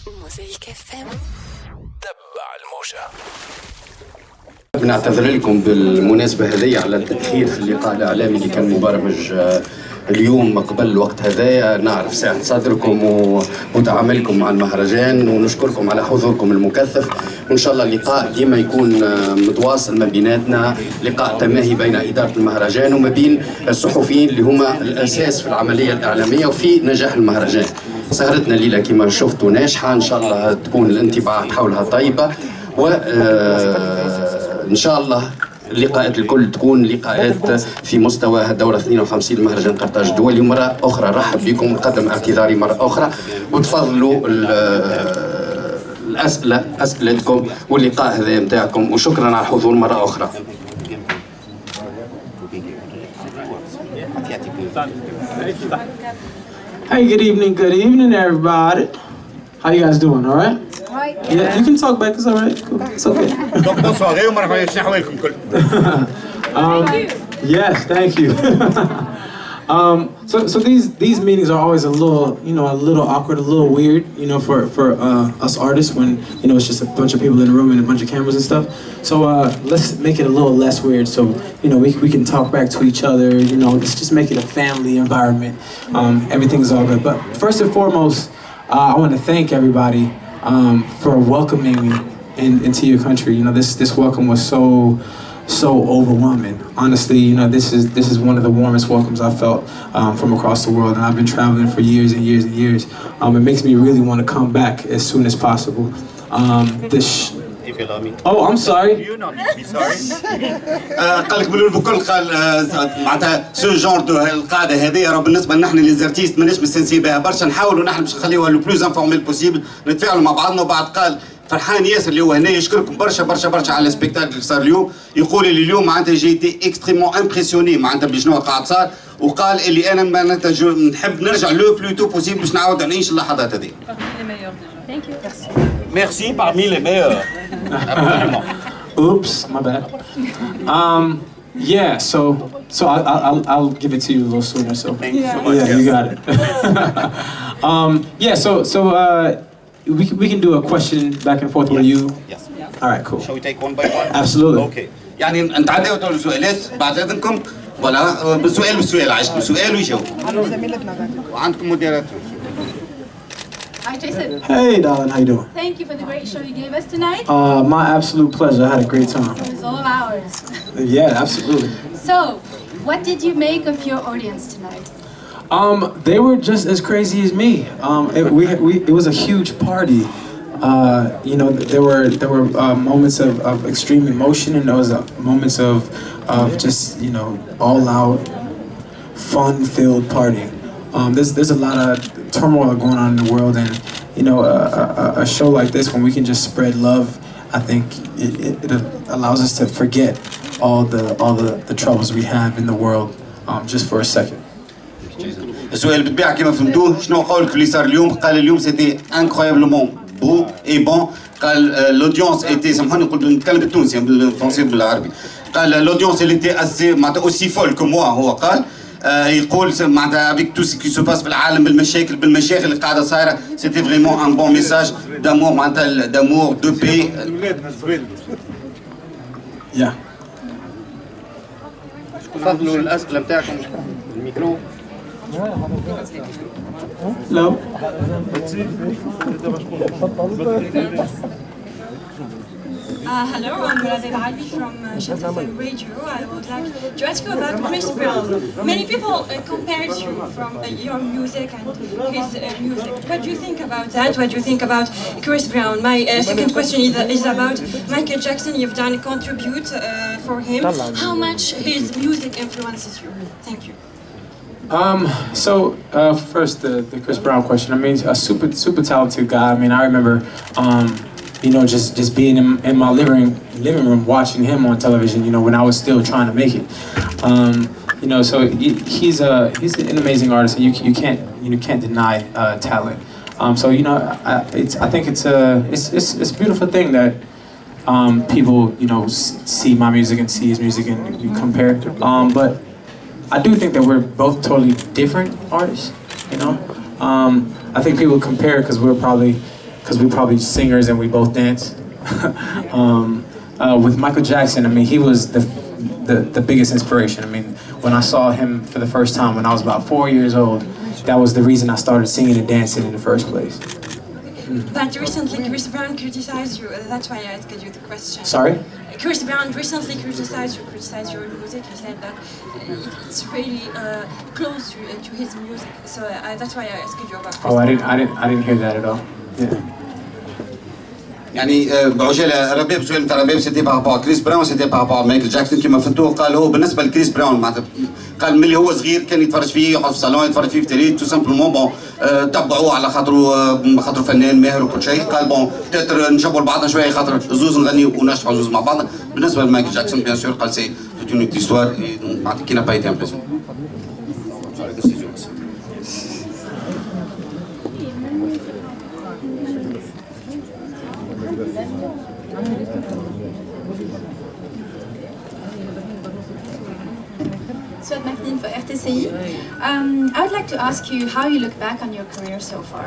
تبع الموجة. بنعتذر لكم بالمناسبة هذه على التأخير في اللقاء الإعلامي اللي كان مبرمج اليوم قبل الوقت هذايا. نعرف سعة صدركم وتعاملكم مع المهرجان، ونشكركم على حضوركم المكثف، وإن شاء الله اللقاء ديما يكون متواصل ما بيناتنا، لقاء تماهي بين إدارة المهرجان وما بين الصحفيين اللي هما الأساس في العملية الإعلامية وفي نجاح المهرجان. سهرتنا الليلة كما شفتوا ناجحة، إن شاء الله تكون الانطباعات حولها طيبة، وإن شاء الله اللقاءات الكل تكون لقاءات في مستوى الدورة 52 لمهرجان قرطاج الدولي. مرة أخرى رحب بكم، نقدم اعتذاري مرة أخرى، وتفضلوا أسئلتكم واللقاء هذا متاعكم، وشكرا على الحضور مرة أخرى. Hey, good evening everybody. How you guys doing, all right? Yeah, you can talk back, it's all right, cool, it's okay. Yes, thank you. So these meetings are always a little awkward, a little weird, for us artists when, it's just a bunch of people in the room and a bunch of cameras and stuff. So let's make it a little less weird so, we can talk back to each other, let's just make it a family environment. Everything's all good. But first and foremost, I want to thank everybody for welcoming me into your country. This welcome was so overwhelming. Honestly, this is one of the warmest welcomes I've felt from across the world, and I've been traveling for years and years and years. It makes me really want to come back as soon as possible. If you allow me. Oh, I'm sorry. You don't need to be sorry. قال لك بالكل قال معناتها سو جونر القاعده هذه راه بالنسبه لنا اللي زارتيست ماناش مستانسين بها برشا، نحاولوا نحن باش نخليوها لو بلوز انفورميل بوسيبل، نتفاعلوا مع بعضنا. وبعد قال فرحان ياسر اللي هو هنا، يشكركم برشا برشا برشا على السبيكتاكل اللي صار اليوم. يقول لي اليوم معناتها جيتي اكستريمون امبرسيوني معناتها بشنو قاعد صار، وقال اللي انا معناتها نحب نرجع لو بلوتو بوسيبل باش نعاود نعيش اللحظات هذه. Merci, parmi les meilleurs. Absolument. Oops, my bad. Yeah, so I'll give it to you a little sooner. So Thank you so much. Yeah, you got it. Yeah, so we can do a question back and forth with you. Yes. All right, cool. Shall we take one by one? Absolutely. Okay. يعني نتعداو السؤالات بعد اذنكم، ولا بالسؤال عشت بسؤال ويجاوب. وعندكم موديراتور. Hi, Jason. Hey, darling, how you doing? Thank you for the great show you gave us tonight. My absolute pleasure. I had a great time. It was all ours. Yeah, absolutely. So, what did you make of your audience tonight? They were just as crazy as me. It was a huge party. There were moments of extreme emotion, and there was moments of just all out fun-filled partying. There's a lot of turmoil going on in the world, and a show like this, when we can just spread love, I think it allows us to forget all the troubles we have in the world just for a second. السؤال بالطبيعه كما فهمتوه، شنو قولك في اللي صار اليوم؟ قال اليوم سيتي انكرويابلمون بو اي بون. قال لودونس ايتي، سامحوني نقول نتكلم بالتونسي بالفرنسي بالعربي. قال لودونس اللي ايتي اسي معناتها اوسي فول كو موا. هو قال يقول معناتها افيك تو سي كي سو باس في العالم بالمشاكل اللي قاعده صايره، سيتي فريمون ان بون ميساج دامور معناتها دامور دو بي. Yeah. تفضلوا الاسئله نتاعكم. الميكرو. Hello. Hello, I'm Radel Ali from Shafafan Radio. I would like to ask you about Chris Brown. Many people compared you from your music and his music. What do you think about that? What do you think about Chris Brown? My second question is about Michael Jackson. You've done a contribute for him. How much his music influences you? Thank you. First the Chris Brown question. I mean, a super talented guy. I mean, I remember, just being in my living room watching him on television. When I was still trying to make it. So he's an amazing artist, and you can't deny talent. I think it's a beautiful thing that people see my music and see his music and you compare. But I do think that we're both totally different artists, I think people compare because we're probably because we're probably singers and we both dance. With Michael Jackson, I mean, he was the biggest inspiration. I mean, when I saw him for the first time when I was about 4 years old, that was the reason I started singing and dancing in the first place. But recently Chris Brown criticized you, that's why I asked you the question. Sorry? Chris Brown recently criticized your music. He said that it's really close to his music. So that's why I asked you about Chris Oh, I Brown. didn't hear that at all. Yeah. يعني بعجاله رباب سؤال نتاع رباب سيتي بارابور كريس براون سيتي بارابور مايكل جاكسون كيما فهمتوه قال هو بالنسبه لكريس براون معناتها قال ملي هو صغير كان يتفرج فيه يقعد في الصالون يتفرج فيه في تيلي تو سامبلومون بون تبعوه على خاطره فنان ماهر وكل شيء قال بون تاتر نشبوا لبعضنا شويه خاطر زوز نغني ونشطحوا زوز مع بعضنا بالنسبه لمايكل جاكسون بيان سور قال سي اون هيستوار معناتها كي نا با ايتي امبريسيون Swed Maclean for RTCI. I would like to ask you how you look back on your career so far.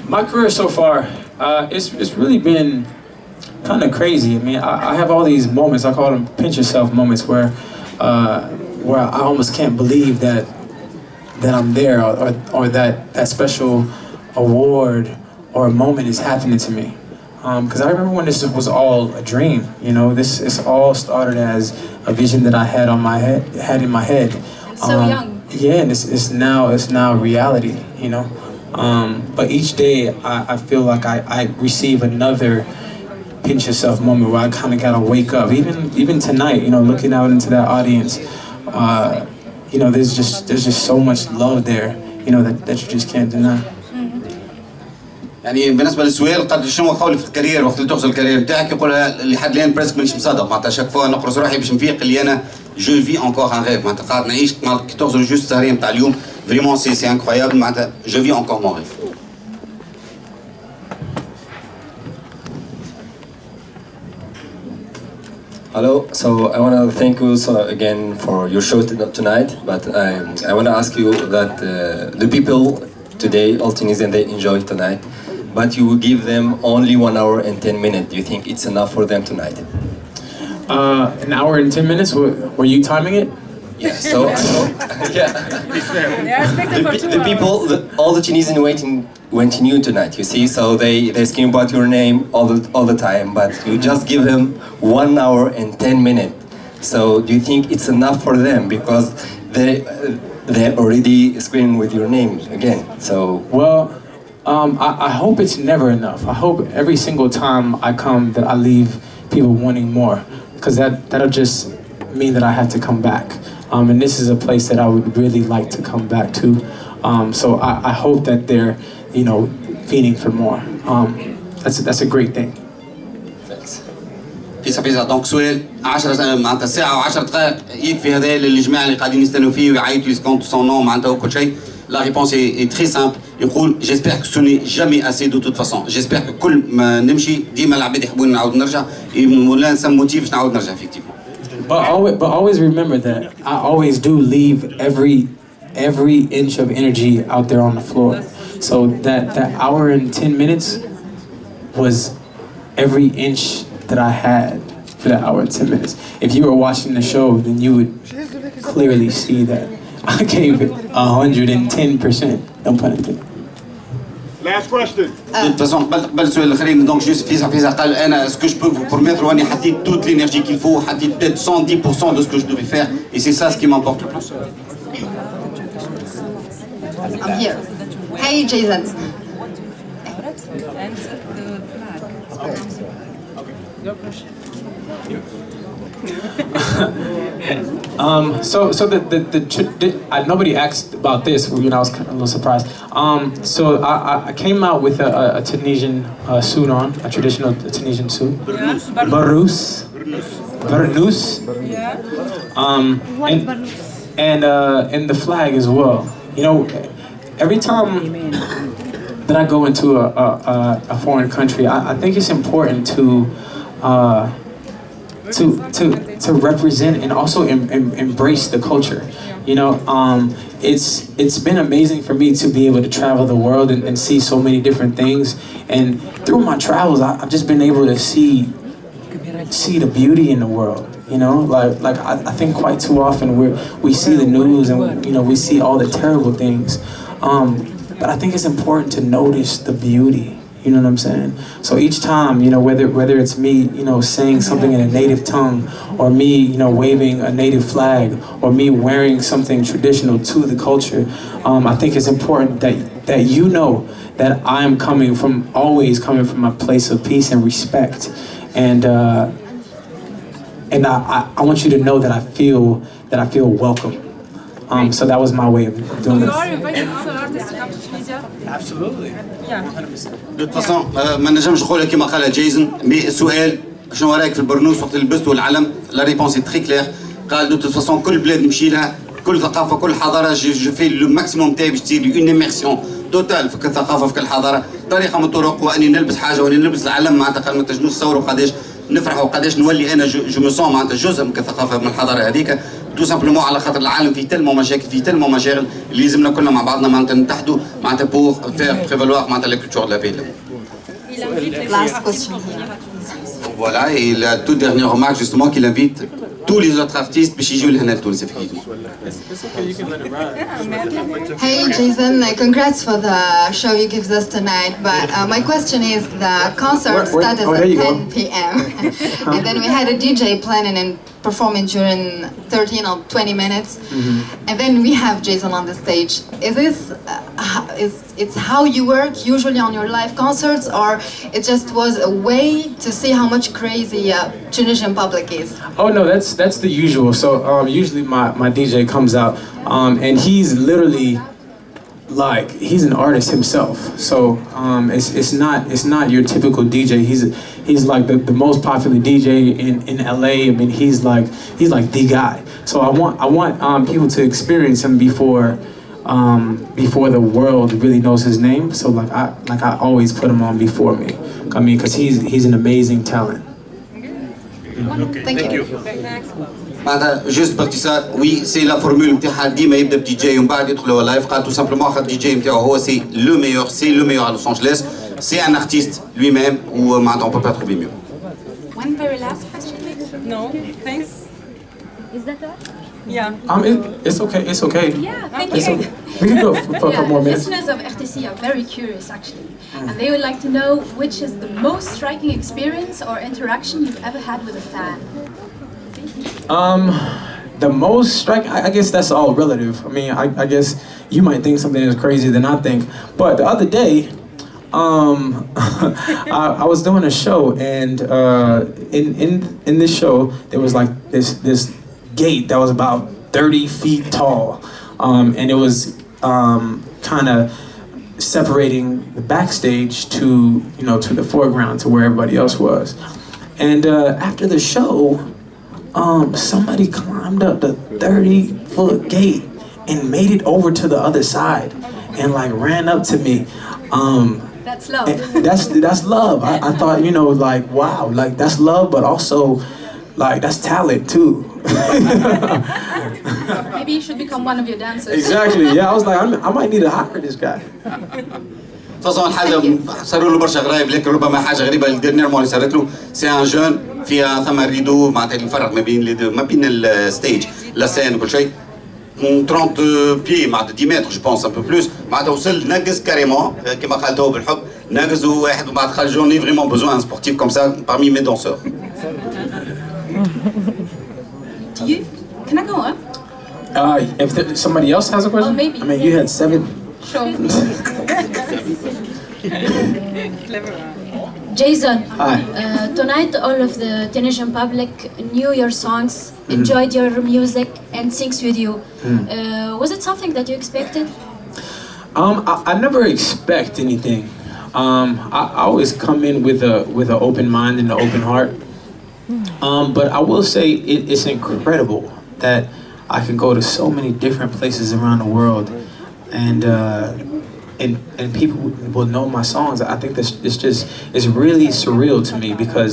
My career so far, it's really been kind of crazy. I mean, I have all these moments. I call them pinch yourself moments where I almost can't believe that I'm there or that special award or a moment is happening to me. Because I remember when this was all a dream. You know, this all started as a vision that I had in my head. So young. Yeah, and it's now reality. You know. But each day I feel like I receive another pinch yourself moment where I kind of gotta wake up. Even tonight, you know, looking out into that audience, you know, there's just so much love there, you know, that you just can't deny. يعني بالنسبه للسؤال قد شنو قولي في الكارير وقت اللي تغزل الكارير نتاعك يقولها لحد الان بريسك مانيش مصدق معناتها شاك فوا نقرص روحي باش نفيق اللي انا جو في انكور ان ريف معناتها قاعد نعيش كي تغزل جوست السهريه نتاع اليوم فريمون سي انكرويابل معناتها جو في انكور مون ريف. Hello, so I want to thank you again for your show tonight, but I want to ask you that the people today, all Tunisians, they enjoy tonight, but you will give them only 1 hour and 10 minutes. Do you think it's enough for them tonight? An hour and 10 minutes? Were you timing it? Yeah, so, yeah. The people, all the Tunisians waiting you tonight, you see, so they scream about your name all the time, but you just give them 1 hour and 10 minutes. So do you think it's enough for them? Because they're already screaming with your name again, so... Well, I hope it's never enough. I hope every single time I come that I leave people wanting more, because that'll just mean that I have to come back. And this is a place that I would really like to come back to. So I hope that they're, you know, feeding for more. That's a great thing. Thanks. فيسا دونك سؤال 10 معناتها ساعة و10 دقائق يكفي هذا للجماعة اللي قاعدين يستنوا فيه ويعيطوا يسكونتوا سون نون معناتها وكل شيء. La réponse est très simple. يقول j'espère que ce n'est jamais assez de toute façon. J'espère que كل ما نمشي ديما العباد يحبون نعاود نرجع ولا نسمى موتيف باش نعاود نرجع effectivement. But always remember that I always do leave every inch of energy out there on the floor. So that hour and 10 minutes was every inch that I had for that hour and 10 minutes. If you were watching the show, then you would clearly see that I gave it 110%. No pun intended. Last question. De toute façon قبل السؤال الاخرين دونك جوست فيسا قال انا اسكو جو بو فو بروميتر واني حطيت toute l'énergie qu'il faut حطيت peut-être 110% de ce que je devais faire et c'est ça ce qui m'importe le plus. I'm here. Hey, Jason. So nobody asked about this. You know, I was kind of a little surprised. So I came out with a Tunisian suit on, a traditional Tunisian suit. Barous. Yeah. And the flag as well. You know, every time that I go into a foreign country, I think it's important to represent and also embrace the culture. You know, it's been amazing for me to be able to travel the world and see so many different things. And through my travels, I've just been able to see the beauty in the world. You know, like I think quite too often we see the news and we see all the terrible things. But I think it's important to notice the beauty. You know what I'm saying? So each time, whether it's me, saying something in a native tongue, or me, waving a native flag, or me wearing something traditional to the culture, I think it's important that you know that I'm always coming from a place of peace and respect, and I want you to know that I feel welcome. So that was my way of doing this. You are inviting other artists to come to Tunisia? Absolutely. Yeah. De toute façon ما نجمش نقولها كما قال جايسون، مي السؤال شنو رايك في البرنوس وقت اللي لبستوا العلم؟ لا ريبونس تري كلير. قال دو توت فاسون كل بلاد نمشي لها، كل ثقافه كل حضاره جو في لو ماكسيموم تاعي باش تصير لي اون اميرسيون توتال في كل ثقافه في كل حضاره، طريقه من الطرق، واني نلبس حاجه واني نلبس العلم معناتها قال ما تنجموش تصوروا قداش نفرح وقداش نولي انا جو مو سون معناتها جزء من الثقافه من الحضاره هذيك. تو سامبلومون على خاطر العالم فيه تلمو مشاكل فيه تلمو مشاغل اللي لازمنا كلنا مع بعضنا معناتها نتحدوا معناتها بور فير بريفالوار معناتها لا كولتور دو لا بيل. Last question. Voilà, et la toute dernière remarque justement qu'il invite tous les autres artistes باش يجيو لهنا لتونس effectivement. Hey Jason, congrats for the show you give us tonight. But my question is, the concert started at 10 p.m. and then we had a DJ planning and performing during 13 or 20 minutes, and then we have Jason on the stage. Is this it's how you work usually on your live concerts, or it just was a way to see how much crazy Tunisian public is? Oh no, that's the usual. So usually my DJ comes out and he's literally like he's an artist himself. So it's not your typical DJ. He's like the most popular DJ in LA. I mean he's like the guy. So I want people to experience him before the world really knows his name. So I always put him on before me. I mean because he's an amazing talent. Thank you. معناتها جوست باختصار وي سي لا فورمول نتاعها ديما يبدا بدي جي ومن بعد يدخل هو لايف. قال تو سامبلومون خاطر دي جي نتاعو هو سي لو ميور على لوس انجلوس، سي ان ارتيست لوي ميم ومعناتها اون بو با تروفي ميو. One very last question. No, thanks. Is that all? Yeah. It's okay. It's okay. Yeah, thank It's you. okay. We can go for a couple more minutes. Listeners of RTC are very curious actually, and they would like to know which is the most striking experience or interaction you've ever had with a fan. The most striking, I guess that's all relative. I mean, I guess you might think something is crazier than I think. But the other day, I was doing a show, and in this show there was like this gate that was about 30 feet tall, and it was kind of separating the backstage to the foreground to where everybody else was. And after the show, somebody climbed up the 30-foot gate and made it over to the other side and like ran up to me. That's love. That's love. I thought, like, wow, like that's love, but also like that's talent too. Maybe you should become one of your dancers. Exactly. Yeah, I was like, I might need to hire this guy. فاصون حاجه صاروا له برشا غرايب، لكن ربما حاجه غريبه الديرنيير مون اللي صارت له سي ان جون فيها ثم ريدو معناتها اللي يفرق ما بين الستيج لا سين وكل شيء 30 بي معناتها 10 متر جو بونس ان بو بلوس، معناتها وصل نقز كاريمون كما قال هو بالحب نقز واحد وبعد قال جوني فريمون بوزوان ان سبورتيف كوم سا بارمي مي دونسور. Can I go on? If somebody else has a question? Oh, maybe. I mean, you had 7. Sure. Jason, Hi. Tonight all of the Tunisian public knew your songs, enjoyed your music, and sings with you. Was it something that you expected? I never expect anything. I always come in with an open mind and an open heart. But I will say it's incredible that I can go to so many different places around the world, and people will know my songs. I think that's it's really surreal to me because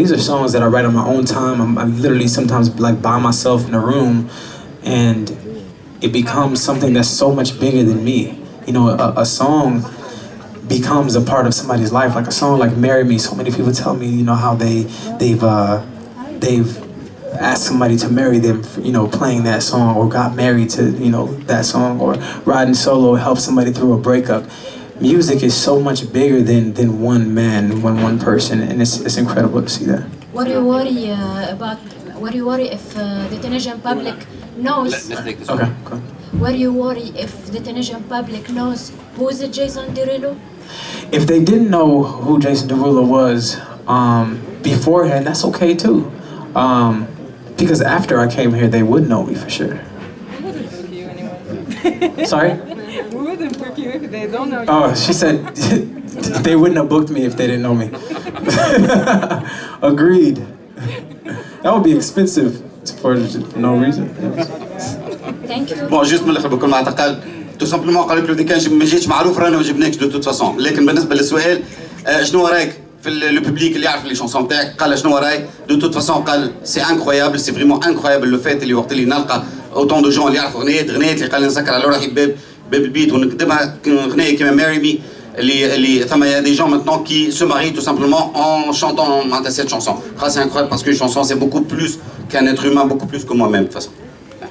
these are songs that I write on my own time. I'm literally sometimes like by myself in a room, and it becomes something that's so much bigger than me. You know, a song becomes a part of somebody's life. Like a song like "Marry Me." So many people tell me, you know, how they've asked somebody to marry them, you know, playing that song, or got married to, you know, that song, or riding solo helped somebody through a breakup. Music is so much bigger than one man, one person, and it's incredible to see that. What do you worry about? What do you worry if the Tunisian public knows? Let's take this Okay, one. go. What do you worry if the Tunisian public knows who's Jason Derulo? If they didn't know who Jason Derulo was beforehand, that's okay too. Because after I came here, they would know me for sure. We wouldn't book you anyway. Sorry? We wouldn't book you if they don't know you. Oh, she said they wouldn't have booked me if they didn't know me. Agreed. That would be expensive for no reason. Thank you. بون جوست من الاخر بكل ما اعتقد تو سامبلومون قال لك لو كان ما جيتش معروف رانا ما جبناكش دو توت فاسون. لكن بالنسبه للسؤال شنو رايك في لو بوبليك اللي يعرف لي شونسون تاعك قال شنو راي دو توت فاسون قال سي انكرويابل سي فريمون انكرويابل لو فات اللي وقت اللي نلقى اوتون دو جون اللي يعرفوا غنيات اللي قال نسكر على روحي باب البيت ونكتبها غنيه كيما ماري مي اللي ثم يا دي جون maintenant qui se marient tout simplement en chantant cette chanson. C'est incroyable parce qu'une chanson c'est beaucoup plus qu'un être humain, beaucoup plus que moi-même de toute façon.